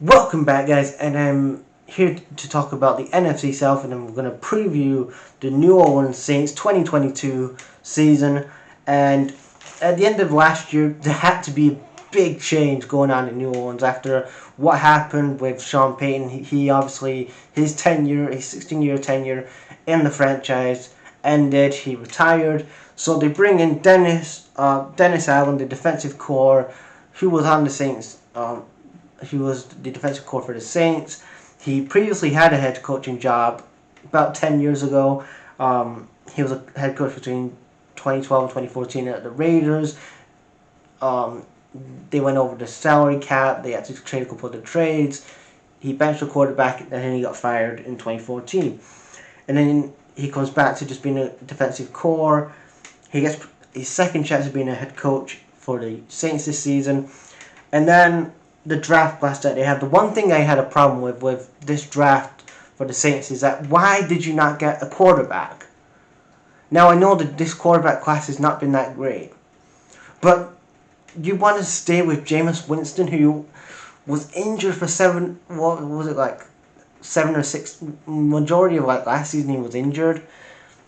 Welcome back, guys, and I'm here to talk about the NFC South, and I'm going to preview the New Orleans Saints 2022 season. And at the end of last year, there had to be a big change going on in New Orleans after what happened with Sean Payton. He obviously, his 16-year tenure in the franchise ended. He retired, so they bring in Dennis Allen, the defensive core, who was on the Saints. He was the defensive core for the Saints. He previously had a head coaching job about 10 years ago. He was a head coach between 2012 and 2014 at the Raiders. They went over the salary cap. They had to trade a couple of the trades. He benched the quarterback, and then he got fired in 2014. And then he comes back to just being a defensive core. He gets his second chance of being a head coach for the Saints this season. And then the draft class that they have. The one thing I had a problem with this draft for the Saints is that why did you not get a quarterback? Now I know that this quarterback class has not been that great, but you want to stay with Jameis Winston, who was injured for 7 or 6 majority of last season. He was injured.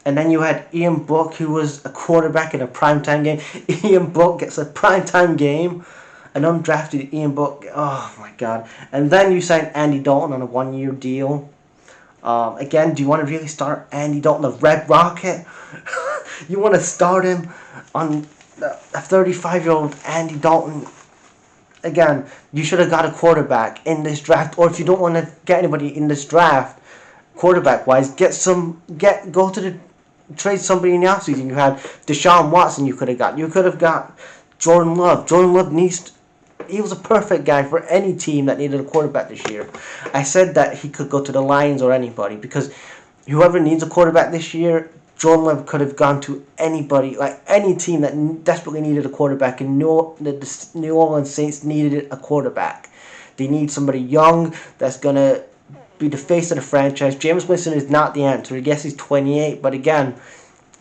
And then you had Ian Book, who was a quarterback in a primetime game. Ian Book gets a primetime game. An undrafted Ian Book. Oh my God. And then you signed Andy Dalton on a 1-year deal. Again, do you want to really start Andy Dalton, the Red Rocket? You want to start him on a 35-year-old Andy Dalton? Again, you should have got a quarterback in this draft. Or if you don't want to get anybody in this draft, quarterback-wise, trade somebody in the offseason. You had Deshaun Watson. You could have got. You could have got Jordan Love. Jordan Love he was a perfect guy for any team that needed a quarterback this year. I said that he could go to the Lions or anybody, because whoever needs a quarterback this year, Jordan Love could have gone to anybody, like any team that desperately needed a quarterback. And the New Orleans Saints needed a quarterback. They need somebody young that's going to be the face of the franchise. Jameis Winston is not the answer. I guess he's 28, but again,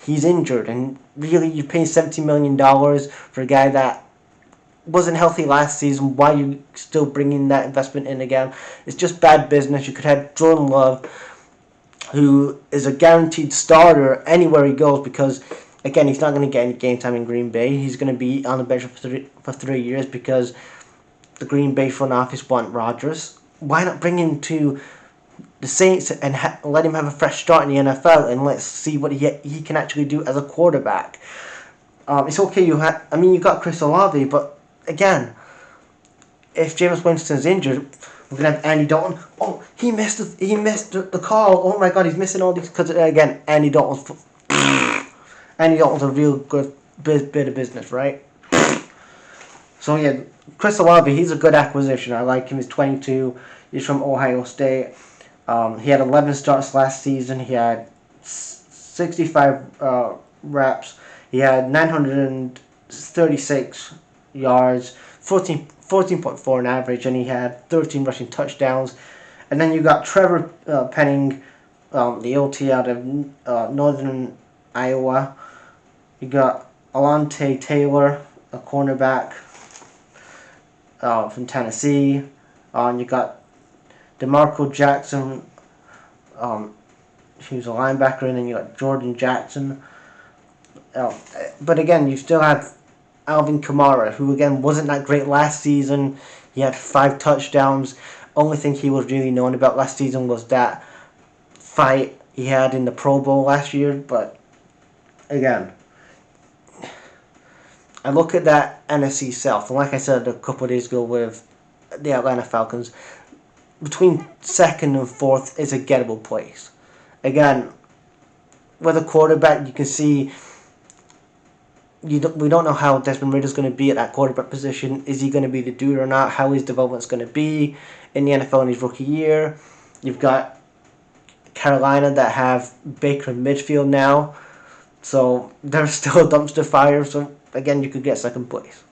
he's injured. And really, you're paying $17 million for a guy that wasn't healthy last season. Why are you still bringing that investment in again? It's just bad business. You could have Jordan Love, who is a guaranteed starter anywhere he goes, because again, he's not going to get any game time in Green Bay. He's going to be on the bench for 3 years because the Green Bay front office want Rodgers. Why not bring him to the Saints and let him have a fresh start in the NFL, and let's see what he can actually do as a quarterback. It's okay. You got Chris Olave, but again, if Jameis Winston's injured, we're gonna have Andy Dalton. Oh, he missed the call. Oh my God, he's missing all these because again, Andy Dalton's a real good bit of business, right? So yeah, Chris Olave, he's a good acquisition. I like him. He's 22. He's from Ohio State. He had 11 starts last season. He had 65 reps. He had 936 yards, 14.4 in average, and he had 13 rushing touchdowns. And then you got Trevor Penning, the OT out of Northern Iowa. You got Alante Taylor, a cornerback from Tennessee. You got DeMarco Jackson, who's a linebacker, and then you got Jordan Jackson. But again, you still have Alvin Kamara, who again wasn't that great last season. He had 5 touchdowns. Only thing he was really known about last season was that fight he had in the Pro Bowl last year. But again, I look at that NFC South, and like I said a couple of days ago with the Atlanta Falcons, between 2nd and 4th is a gettable place. Again, with a quarterback, you can see we don't know how Desmond Ridder's going to be at that quarterback position. Is he going to be the dude or not? How his development's going to be in the NFL in his rookie year. You've got Carolina that have Baker in midfield now, so they're still a dumpster fire. So again, you could get 2nd place.